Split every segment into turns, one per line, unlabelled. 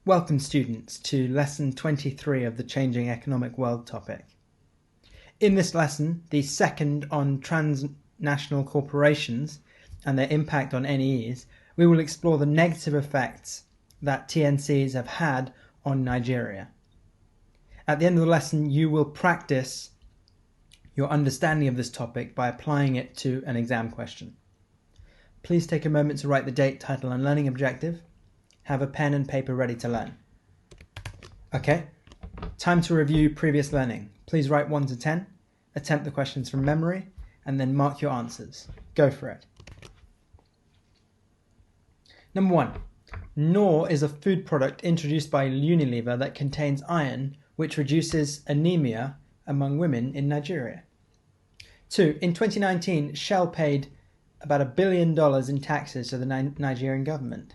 Welcome students to lesson 23 of the Changing Economic World topic. In this lesson, the second on transnational corporations and their impact on NEEs, we will explore the negative effects that TNCs have had on Nigeria. At the end of the lesson, you will practice your understanding of this topic by applying it to an exam question. Please take a moment to write the date, title and learning objective. Have a pen and paper ready to learn. Okay, time to review previous learning. Please write 1 to 10, attempt the questions from memory, and then mark your answers. Go for it. Number 1. Knorr is a food product introduced by Unilever that contains iron, which reduces anemia among women in Nigeria. 2. In 2019, Shell paid about $1 billion in taxes to the Nigerian government.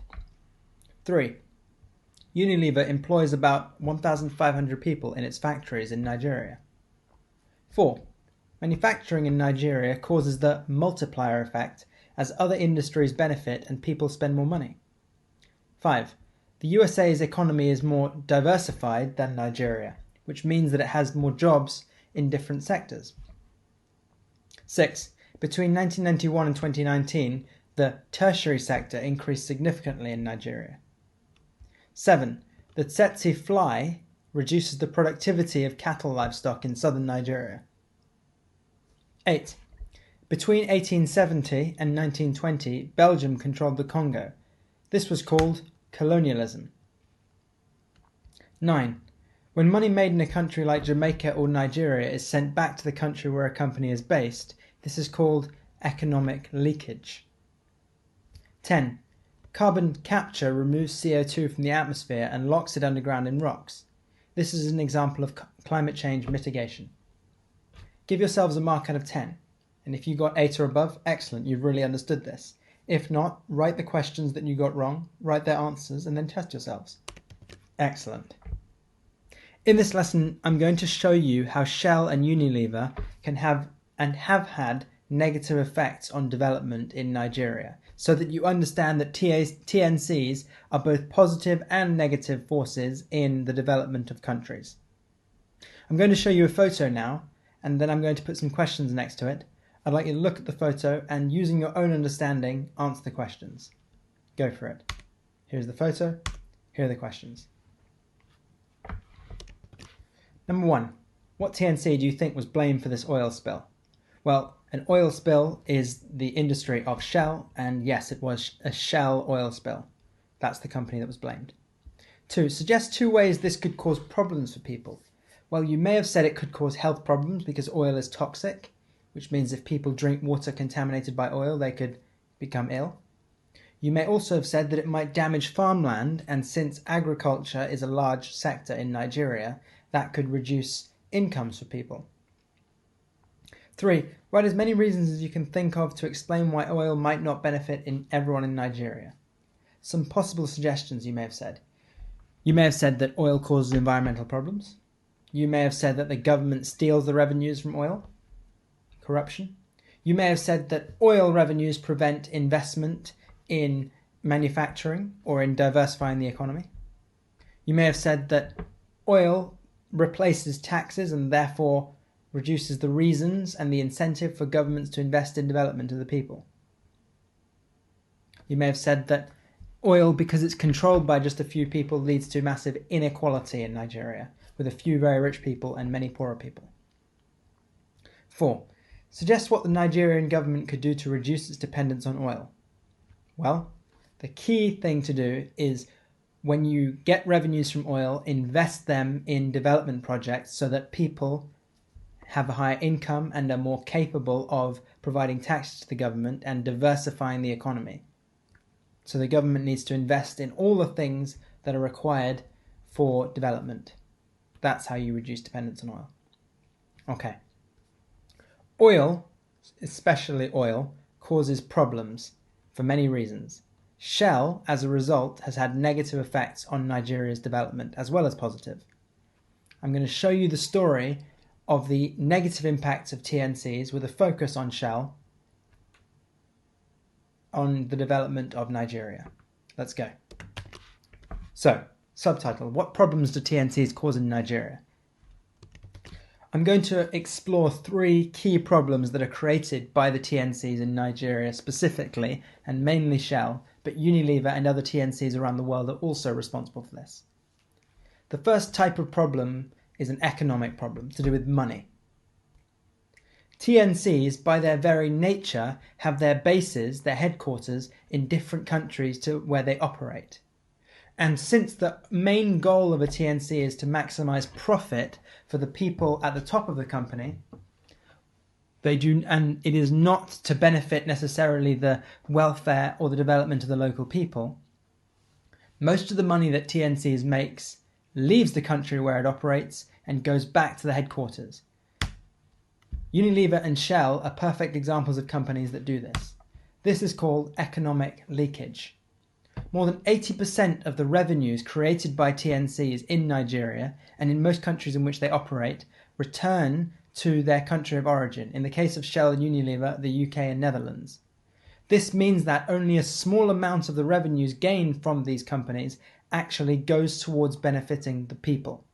3. Unilever employs about 1,500 people in its factories in Nigeria. 4. Manufacturing in Nigeria causes the multiplier effect as other industries benefit and people spend more money. 5. The USA's economy is more diversified than Nigeria, which means that it has more jobs in different sectors. 6. Between 1991 and 2019, the tertiary sector increased significantly in Nigeria. 7. The tsetse fly reduces the productivity of cattle livestock in southern Nigeria. 8. Between 1870 and 1920, Belgium controlled the Congo. This was called colonialism. 9. When money made in a country like Jamaica or Nigeria is sent back to the country where a company is based, this is called economic leakage. 10. Carbon capture removes CO2 from the atmosphere and locks it underground in rocks. This is an example of climate change mitigation. Give yourselves a mark out of 10. And if you got 8 or above, excellent, you've really understood this. If not, write the questions that you got wrong, write their answers, and then test yourselves. Excellent. In this lesson, I'm going to show you how Shell and Unilever can have and have had negative effects on development in Nigeria, so that you understand that TNCs are both positive and negative forces in the development of countries. I'm going to show you a photo now, and then I'm going to put some questions next to it. I'd like you to look at the photo and, using your own understanding, answer the questions. Go for it. Here's the photo. Here are the questions. Number 1. What TNC do you think was blamed for this oil spill? Well, an oil spill is the industry of Shell, and yes, it was a Shell oil spill. That's the company that was blamed. 2. Suggest 2 ways this could cause problems for people. Well, you may have said it could cause health problems because oil is toxic, which means if people drink water contaminated by oil, they could become ill. You may also have said that it might damage farmland, and since agriculture is a large sector in Nigeria, that could reduce incomes for people. 3. Write as many reasons as you can think of to explain why oil might not benefit everyone in Nigeria. Some possible suggestions you may have said. You may have said that oil causes environmental problems. You may have said that the government steals the revenues from oil. Corruption. You may have said that oil revenues prevent investment in manufacturing or in diversifying the economy. You may have said that oil replaces taxes and therefore reduces the reasons and the incentive for governments to invest in development of the people. You may have said that oil, because it's controlled by just a few people, leads to massive inequality in Nigeria, with a few very rich people and many poorer people. 4. Suggest what the Nigerian government could do to reduce its dependence on oil. Well, the key thing to do is, when you get revenues from oil, invest them in development projects so that people have a higher income and are more capable of providing taxes to the government and diversifying the economy. So the government needs to invest in all the things that are required for development. That's how you reduce dependence on oil. Okay. Oil, especially oil, causes problems for many reasons. Shell, as a result, has had negative effects on Nigeria's development as well as positive. I'm going to show you the story of the negative impacts of TNCs with a focus on Shell on the development of Nigeria. Let's go. So, Subtitle: What problems do TNCs cause in Nigeria? I'm going to explore 3 key problems that are created by the TNCs in Nigeria specifically, and mainly Shell, but Unilever and other TNCs around the world are also responsible for this. The first type of problem is an economic problem to do with money. TNCs, by their very nature, have their bases, their headquarters, in different countries to where they operate. And since the main goal of a TNC is to maximize profit for the people at the top of the company, and it is not to benefit necessarily the welfare or the development of the local people, most of the money that TNCs makes leaves the country where it operates and goes back to the headquarters. Unilever and Shell are perfect examples of companies that do this. This is called economic leakage. More than 80% of the revenues created by TNCs in Nigeria and in most countries in which they operate return to their country of origin. In the case of Shell and Unilever, the UK and Netherlands. This means that only a small amount of the revenues gained from these companies actually goes towards benefiting the people.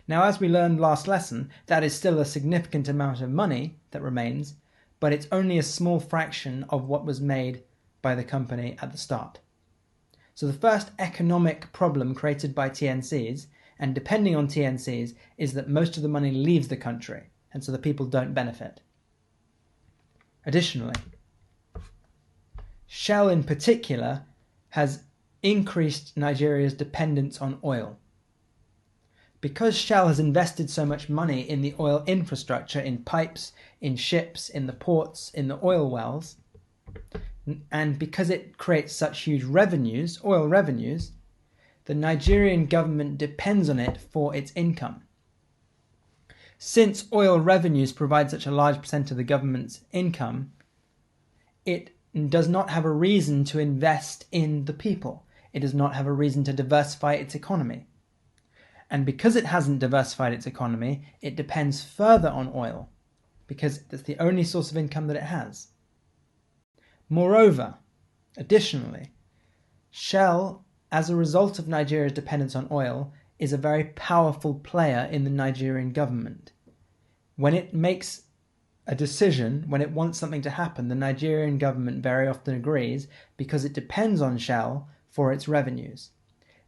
Now, as we learned last lesson, that is still a significant amount of money that remains, but it's only a small fraction of what was made by the company at the start. So the first economic problem created by TNCs, and depending on TNCs, is that most of the money leaves the country, and so the people don't benefit. Additionally, Shell in particular has increased Nigeria's dependence on oil. Because Shell has invested so much money in the oil infrastructure, in pipes, in ships, in the ports, in the oil wells, and because it creates such huge revenues, oil revenues, the Nigerian government depends on it for its income. Since oil revenues provide such a large percent of the government's income, it does not have a reason to invest in the people. It does not have a reason to diversify its economy. And because it hasn't diversified its economy, it depends further on oil, because it's the only source of income that it has. Moreover, additionally, Shell, as a result of Nigeria's dependence on oil, is a very powerful player in the Nigerian government. When it makes a decision, when it wants something to happen, the Nigerian government very often agrees because it depends on Shell for its revenues.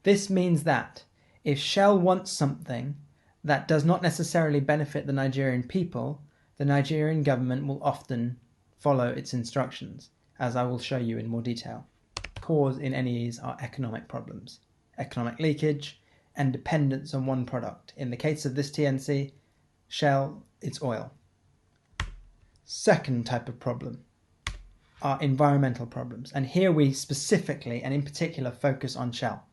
This means that if Shell wants something that does not necessarily benefit the Nigerian people, the Nigerian government will often follow its instructions, as I will show you in more detail. Cause in NEEs are economic problems, economic leakage, and dependence on one product. In the case of this TNC, Shell, it's oil. Second type of problem are environmental problems, and here we specifically and in particular focus on Shell.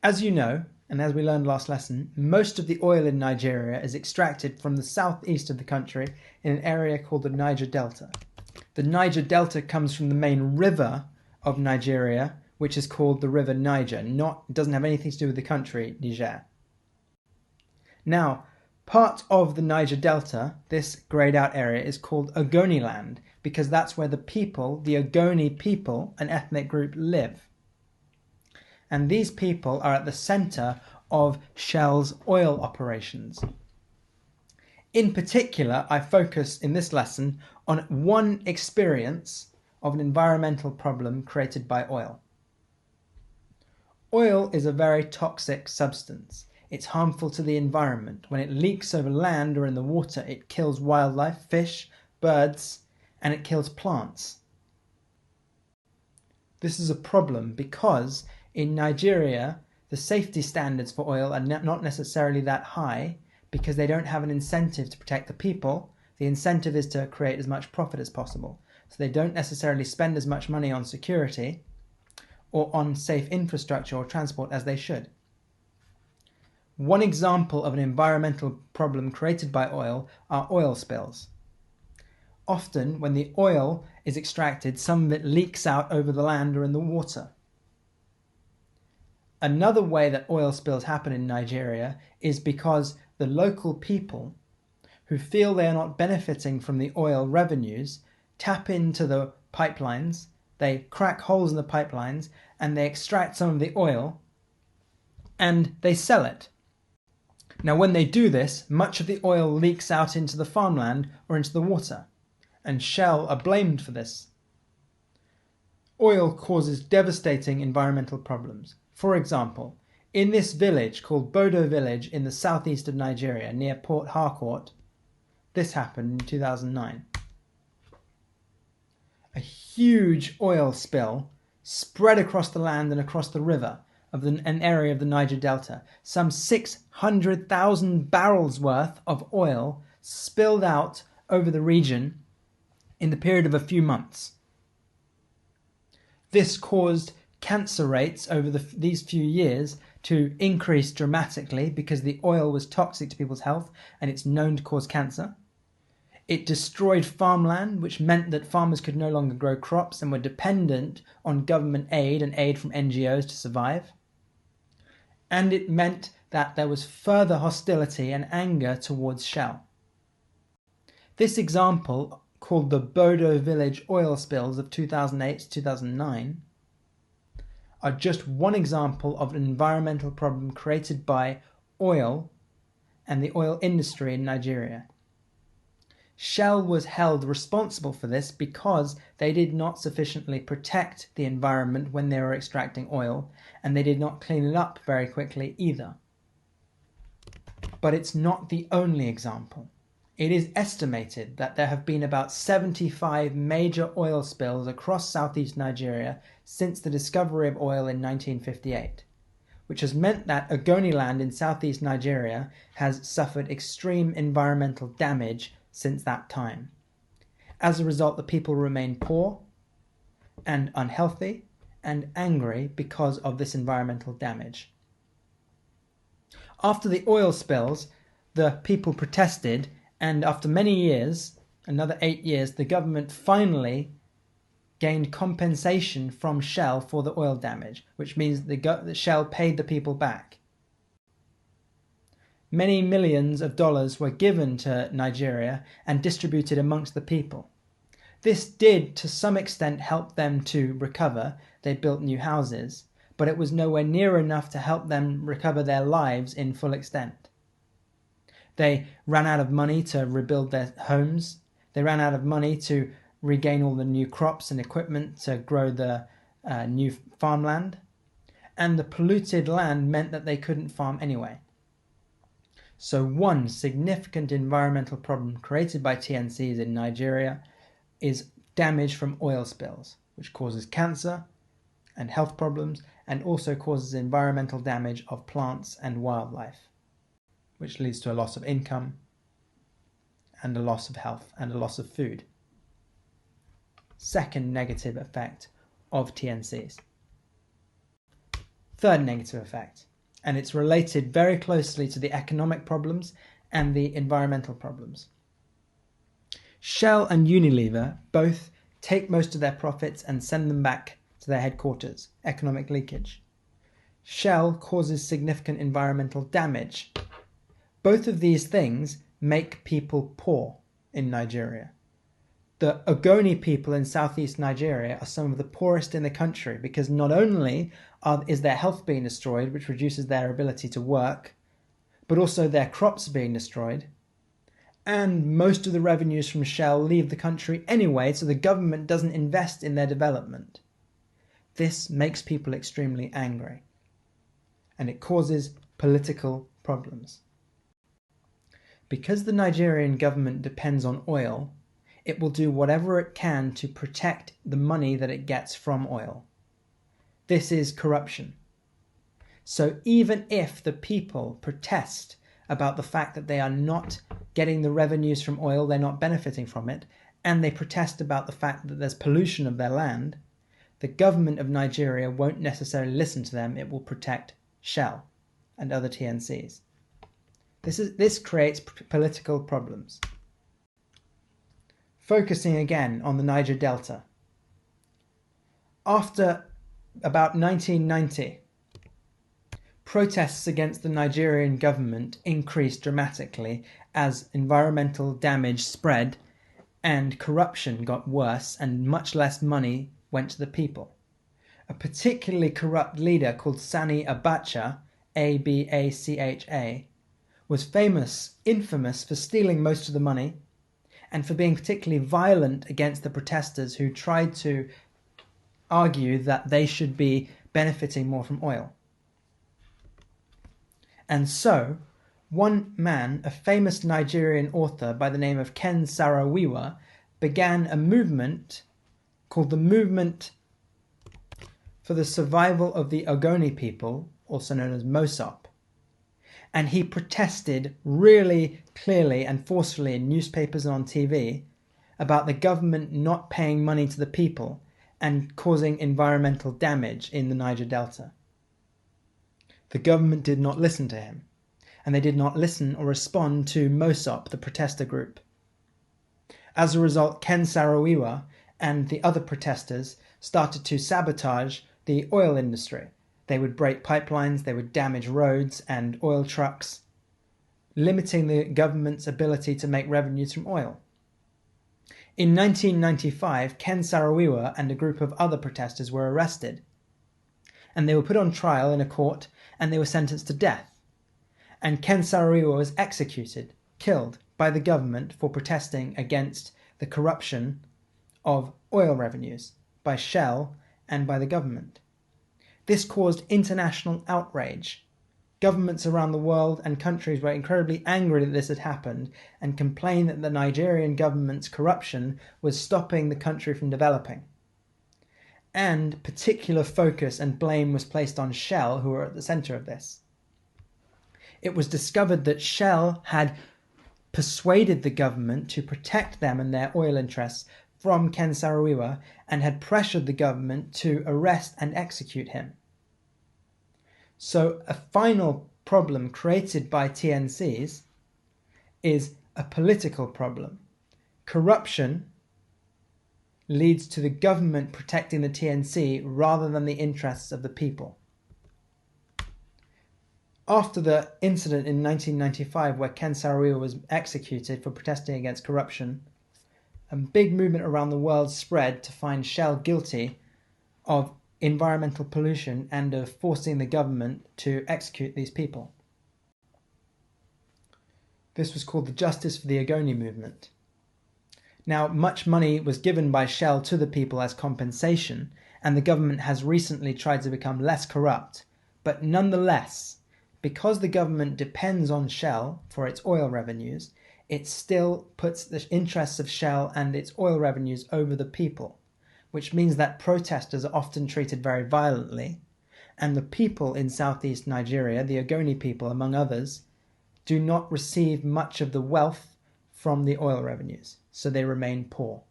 As you know, and as we learned last lesson, most of the oil in Nigeria is extracted from the southeast of the country in an area called the Niger Delta. The Niger Delta comes from the main river of Nigeria, which is called the River Niger. It doesn't have anything to do with the country, Niger. Now, part of the Niger Delta, this greyed out area, is called Ogoni land, because that's where the Ogoni people, an ethnic group, live. And these people are at the center of Shell's oil operations. In particular, I focus in this lesson on one experience of an environmental problem created by oil. Oil is a very toxic substance. It's harmful to the environment. When it leaks over land or in the water, it kills wildlife, fish, birds, and it kills plants. This is a problem because in Nigeria, the safety standards for oil are not necessarily that high because they don't have an incentive to protect the people. The incentive is to create as much profit as possible. So they don't necessarily spend as much money on security or on safe infrastructure or transport as they should. One example of an environmental problem created by oil are oil spills. Often, when the oil is extracted, some of it leaks out over the land or in the water. Another way that oil spills happen in Nigeria is because the local people who feel they are not benefiting from the oil revenues tap into the pipelines They crack holes in the pipelines and they extract some of the oil and they sell it. Now, when they do this, much of the oil leaks out into the farmland or into the water, and Shell are blamed for this. Oil causes devastating environmental problems. For example, in this village called Bodo Village in the southeast of Nigeria, near Port Harcourt, this happened in 2009. A huge oil spill spread across the land and across the river of an area of the Niger Delta. Some 600,000 barrels worth of oil spilled out over the region in the period of a few months. This caused cancer rates over these few years to increase dramatically because the oil was toxic to people's health and it's known to cause cancer. It destroyed farmland, which meant that farmers could no longer grow crops and were dependent on government aid and aid from NGOs to survive. And it meant that there was further hostility and anger towards Shell. This example, called the Bodo Village oil spills of 2008 to 2009, are just one example of an environmental problem created by oil and the oil industry in Nigeria. Shell was held responsible for this because they did not sufficiently protect the environment when they were extracting oil, and they did not clean it up very quickly either. But it's not the only example. It is estimated that there have been about 75 major oil spills across southeast Nigeria since the discovery of oil in 1958, which has meant that Ogoniland in southeast Nigeria has suffered extreme environmental damage since that time. As a result, the people remain poor and unhealthy and angry because of this environmental damage. After the oil spills, the people protested, and after many years, another 8 years, the government finally gained compensation from Shell for the oil damage, which means that Shell paid the people back. Many millions of dollars were given to Nigeria and distributed amongst the people. This did, to some extent, help them to recover. They built new houses, but it was nowhere near enough to help them recover their lives in full extent. They ran out of money to rebuild their homes. They ran out of money to regain all the new crops and equipment to grow the new farmland. And the polluted land meant that they couldn't farm anyway. So one significant environmental problem created by TNCs in Nigeria is damage from oil spills, which causes cancer and health problems, and also causes environmental damage of plants and wildlife, which leads to a loss of income and a loss of health and a loss of food. Second negative effect of TNCs. Third negative effect, and it's related very closely to the economic problems and the environmental problems. Shell and Unilever both take most of their profits and send them back to their headquarters, economic leakage. Shell causes significant environmental damage. Both of these things make people poor in Nigeria. The Ogoni people in southeast Nigeria are some of the poorest in the country because not only is their health being destroyed, which reduces their ability to work, but also their crops are being destroyed. And most of the revenues from Shell leave the country anyway, so the government doesn't invest in their development. This makes people extremely angry, and it causes political problems. Because the Nigerian government depends on oil, it will do whatever it can to protect the money that it gets from oil. This is corruption. So even if the people protest about the fact that they are not getting the revenues from oil, they're not benefiting from it, and they protest about the fact that there's pollution of their land, the government of Nigeria won't necessarily listen to them. It will protect Shell and other TNCs. This creates political problems. Focusing again on the Niger Delta. After about 1990, protests against the Nigerian government increased dramatically as environmental damage spread and corruption got worse and much less money went to the people. A particularly corrupt leader called Sani Abacha, Abacha, was infamous for stealing most of the money and for being particularly violent against the protesters who tried to argue that they should be benefiting more from oil. And so, one man, a famous Nigerian author by the name of Ken Saro-Wiwa, began a movement called the Movement for the Survival of the Ogoni People, also known as MOSOP. And he protested really clearly and forcefully in newspapers and on TV about the government not paying money to the people and causing environmental damage in the Niger Delta. The government did not listen to him, and they did not listen or respond to MOSOP, the protester group. As a result, Ken Saro-Wiwa and the other protesters started to sabotage the oil industry. They would break pipelines, they would damage roads and oil trucks, limiting the government's ability to make revenues from oil. In 1995, Ken Saro-Wiwa and a group of other protesters were arrested, and they were put on trial in a court and they were sentenced to death. And Ken Saro-Wiwa was executed, killed by the government for protesting against the corruption of oil revenues by Shell and by the government. This caused international outrage. Governments around the world and countries were incredibly angry that this had happened and complained that the Nigerian government's corruption was stopping the country from developing. And particular focus and blame was placed on Shell, who were at the center of this. It was discovered that Shell had persuaded the government to protect them and their oil interests from Ken Saro-Wiwa and had pressured the government to arrest and execute him. So a final problem created by TNCs is a political problem. Corruption leads to the government protecting the TNC rather than the interests of the people. After the incident in 1995 where Ken Saro-Wiwa was executed for protesting against corruption, a big movement around the world spread to find Shell guilty of environmental pollution and of forcing the government to execute these people. This was called the Justice for the Ogoni movement. Now, much money was given by Shell to the people as compensation, and the government has recently tried to become less corrupt. But nonetheless, because the government depends on Shell for its oil revenues, it still puts the interests of Shell and its oil revenues over the people, which means that protesters are often treated very violently, and the people in southeast Nigeria, the Ogoni people among others, do not receive much of the wealth from the oil revenues, so they remain poor.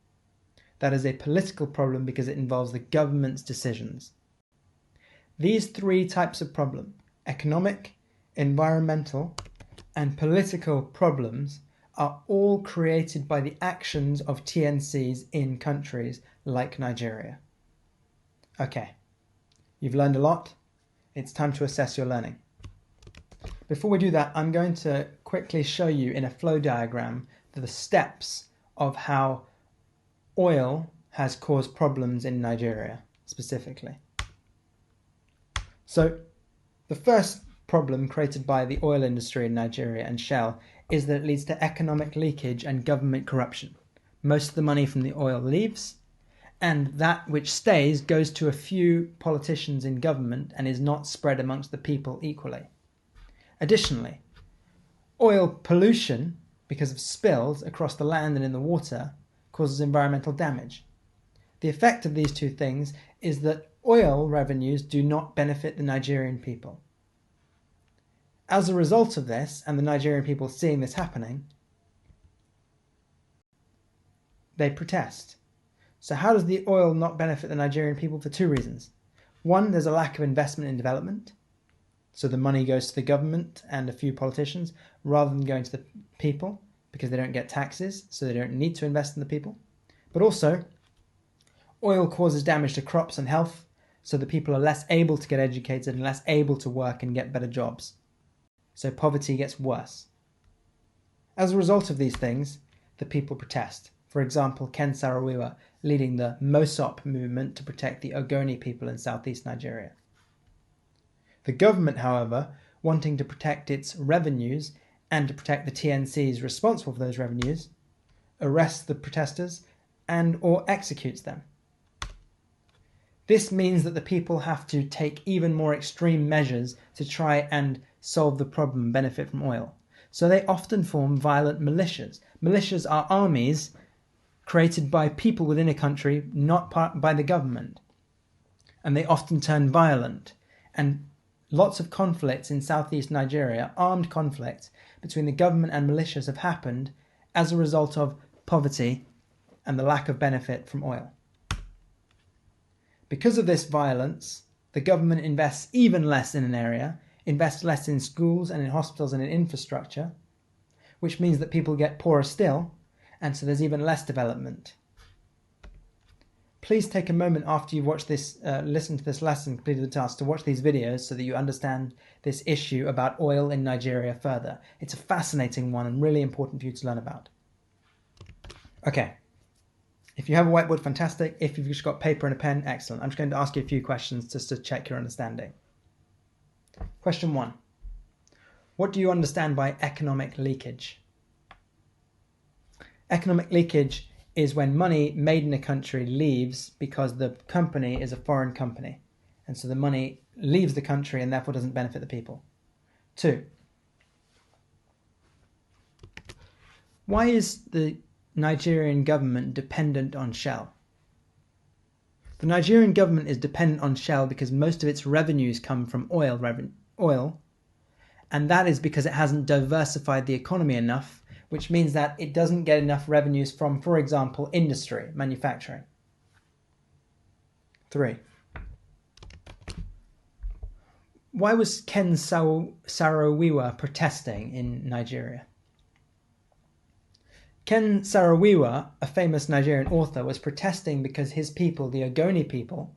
That is a political problem because it involves the government's decisions. These three types of problem, economic, environmental, and political problems, are all created by the actions of TNCs in countries like Nigeria. Okay, you've learned a lot. It's time to assess your learning. Before we do that, I'm going to quickly show you in a flow diagram the steps of how oil has caused problems in Nigeria specifically. So the first problem created by the oil industry in Nigeria and Shell is that it leads to economic leakage and government corruption. Most of the money from the oil leaves, and that which stays goes to a few politicians in government and is not spread amongst the people equally. Additionally, oil pollution, because of spills across the land and in the water, causes environmental damage. The effect of these two things is that oil revenues do not benefit the Nigerian people. As a result of this, and the Nigerian people seeing this happening, they protest. So how does the oil not benefit the Nigerian people? For two reasons. One, there's a lack of investment in development. So the money goes to the government and a few politicians rather than going to the people because they don't get taxes, so they don't need to invest in the people. But also, oil causes damage to crops and health, so the people are less able to get educated and less able to work and get better jobs. So poverty gets worse. As a result of these things, the people protest. For example, Ken Saro-Wiwa leading the Mosop movement to protect the Ogoni people in southeast Nigeria. The government, however, wanting to protect its revenues and to protect the TNCs responsible for those revenues, arrests the protesters and or executes them. This means that the people have to take even more extreme measures to try and solve the problem and benefit from oil. So they often form violent militias. Militias are armies created by people within a country, not by the government. And they often turn violent. And lots of conflicts in southeast Nigeria, armed conflicts between the government and militias, have happened as a result of poverty and the lack of benefit from oil. Because of this violence, the government invests even less in an area, invests less in schools and in hospitals and in infrastructure, which means that people get poorer still, and so there's even less development. Please take a moment after you've watched this, listened to this lesson, completed the task, to watch these videos so that you understand this issue about oil in Nigeria further. It's a fascinating one and really important for you to learn about. Okay. If you have a whiteboard, fantastic. If you've just got paper and a pen, excellent. I'm just going to ask you a few questions just to check your understanding. Question 1. What do you understand by economic leakage? Economic leakage is when money made in a country leaves because the company is a foreign company. And so the money leaves the country and therefore doesn't benefit the people. 2. Why is the Nigerian government dependent on Shell? The Nigerian government is dependent on Shell because most of its revenues come from oil, and that is because it hasn't diversified the economy enough, which means that it doesn't get enough revenues from, for example, industry, manufacturing. 3. Why was Ken Saro-Wiwa protesting in Nigeria? Ken Saro-Wiwa, a famous Nigerian author, was protesting because his people, the Ogoni people,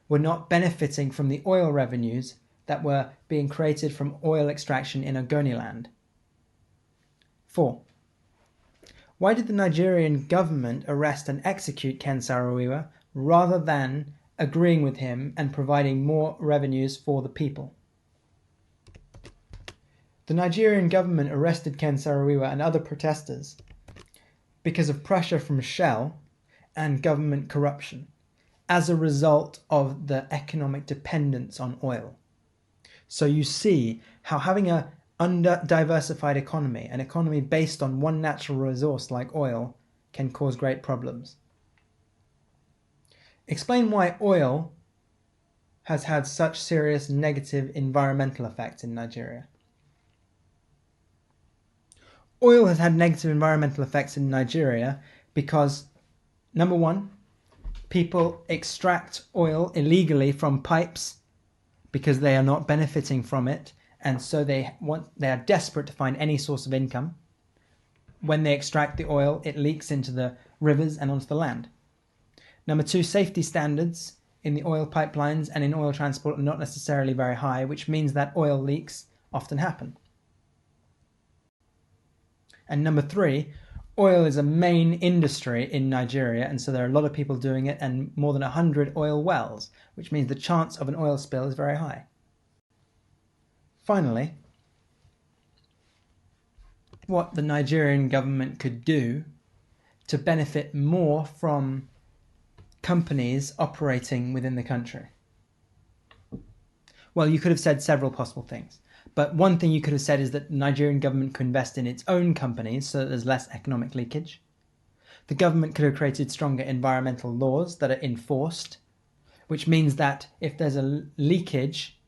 were not benefiting from the oil revenues that were being created from oil extraction in Ogoni land. 4. Why did the Nigerian government arrest and execute Ken Saro-Wiwa rather than agreeing with him and providing more revenues for the people? The Nigerian government arrested Ken Saro-Wiwa and other protesters because of pressure from Shell and government corruption as a result of the economic dependence on oil. So you see how having an under-diversified economy, an economy based on one natural resource like oil, can cause great problems. Explain why oil has had such serious negative environmental effects in Nigeria. Oil has had negative environmental effects in Nigeria because, number 1, people extract oil illegally from pipes because they are not benefiting from it, and so they are desperate to find any source of income. When they extract the oil, it leaks into the rivers and onto the land. Number 2, safety standards in the oil pipelines and in oil transport are not necessarily very high, which means that oil leaks often happen. And number 3, oil is a main industry in Nigeria, and so there are a lot of people doing it and more than 100 oil wells, which means the chance of an oil spill is very high. Finally, what the Nigerian government could do to benefit more from companies operating within the country. Well, you could have said several possible things. But one thing you could have said is that the Nigerian government could invest in its own companies so that there's less economic leakage. The government could have created stronger environmental laws that are enforced, which means that if there's a leakage,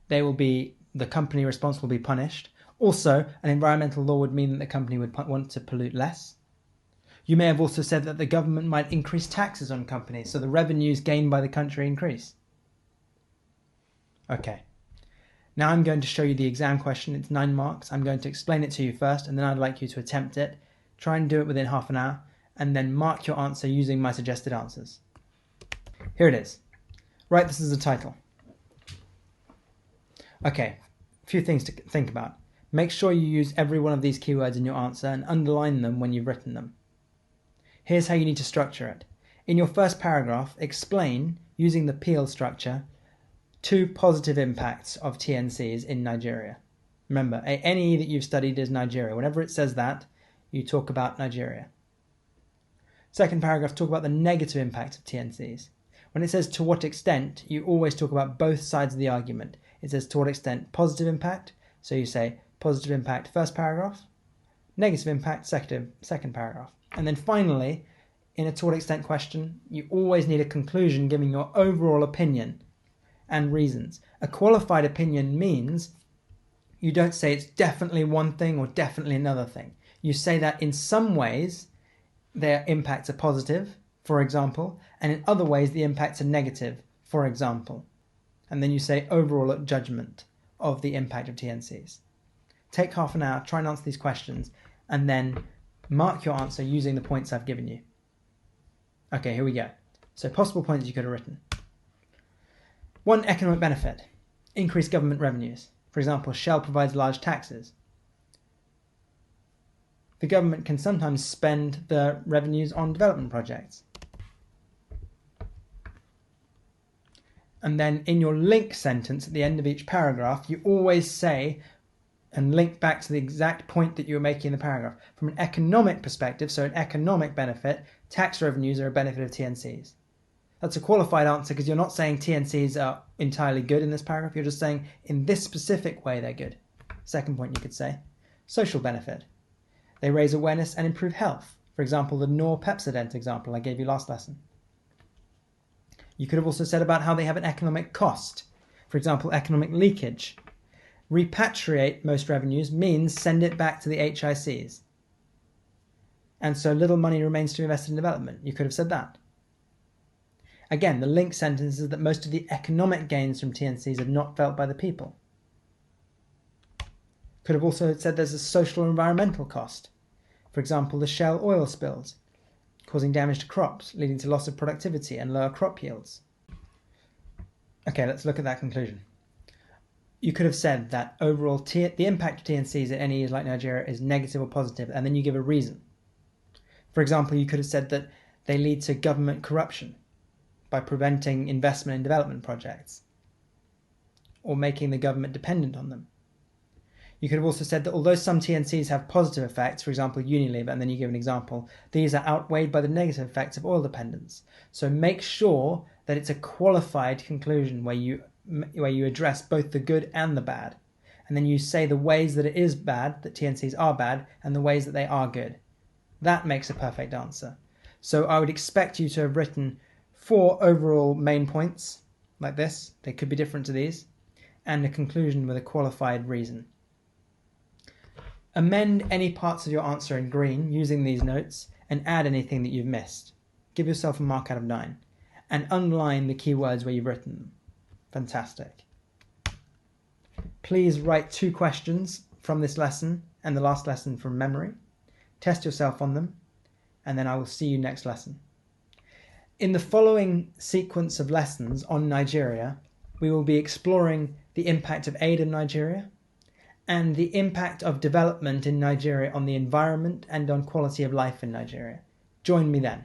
the company responsible will be punished. Also, an environmental law would mean that the company would want to pollute less. You may have also said that the government might increase taxes on companies so the revenues gained by the country increase. Okay. Now I'm going to show you the exam question. It's 9 marks. I'm going to explain it to you first, and then I'd like you to attempt it. Try and do it within half an hour, and then mark your answer using my suggested answers. Here it is. Write this as a title. Okay, a few things to think about. Make sure you use every one of these keywords in your answer and underline them when you've written them. Here's how you need to structure it. In your first paragraph, explain, using the Peel structure, 2 positive impacts of TNCs in Nigeria. Remember, any that you've studied is Nigeria. Whenever it says that, you talk about Nigeria. Second paragraph, talk about the negative impact of TNCs. When it says to what extent, you always talk about both sides of the argument. It says to what extent positive impact, so you say positive impact first paragraph, negative impact second paragraph. And then finally, in a to what extent question, you always need a conclusion giving your overall opinion and reasons. A qualified opinion means you don't say it's definitely one thing or definitely another thing. You say that in some ways their impacts are positive, for example, and in other ways the impacts are negative, for example. And then you say overall judgment of the impact of TNCs. Take half an hour, try and answer these questions, and then mark your answer using the points I've given you. Okay, here we go. So possible points you could have written. 1. Economic benefit. Increased government revenues. For example, Shell provides large taxes. The government can sometimes spend the revenues on development projects. And then in your link sentence at the end of each paragraph, you always say and link back to the exact point that you were making in the paragraph. From an economic perspective, so an economic benefit, tax revenues are a benefit of TNCs. That's a qualified answer because you're not saying TNCs are entirely good in this paragraph. You're just saying in this specific way they're good. Second point you could say, social benefit. They raise awareness and improve health. For example, the Pepsodent example I gave you last lesson. You could have also said about how they have an economic cost. For example, economic leakage. Repatriate most revenues means send it back to the HICs. And so little money remains to be invested in development. You could have said that. Again, the link sentence is that most of the economic gains from TNCs are not felt by the people. Could have also said there's a social or environmental cost. For example, the Shell oil spills, causing damage to crops, leading to loss of productivity and lower crop yields. Okay, let's look at that conclusion. You could have said that overall the impact of TNCs at any like Nigeria is negative or positive, and then you give a reason. For example, you could have said that they lead to government corruption by preventing investment in development projects or making the government dependent on them. You could have also said that although some TNCs have positive effects, for example Unilever, and then you give an example, these are outweighed by the negative effects of oil dependence. So make sure that it's a qualified conclusion where you address both the good and the bad. And then you say the ways that it is bad, that TNCs are bad, and the ways that they are good. That makes a perfect answer. So I would expect you to have written 4 overall main points, like this. They could be different to these. And a conclusion with a qualified reason. Amend any parts of your answer in green using these notes and add anything that you've missed. Give yourself a mark out of 9. And underline the key words where you've written them. Fantastic. Please write 2 questions from this lesson and the last lesson from memory. Test yourself on them, and then I will see you next lesson. In the following sequence of lessons on Nigeria, we will be exploring the impact of aid in Nigeria and the impact of development in Nigeria on the environment and on quality of life in Nigeria. Join me then.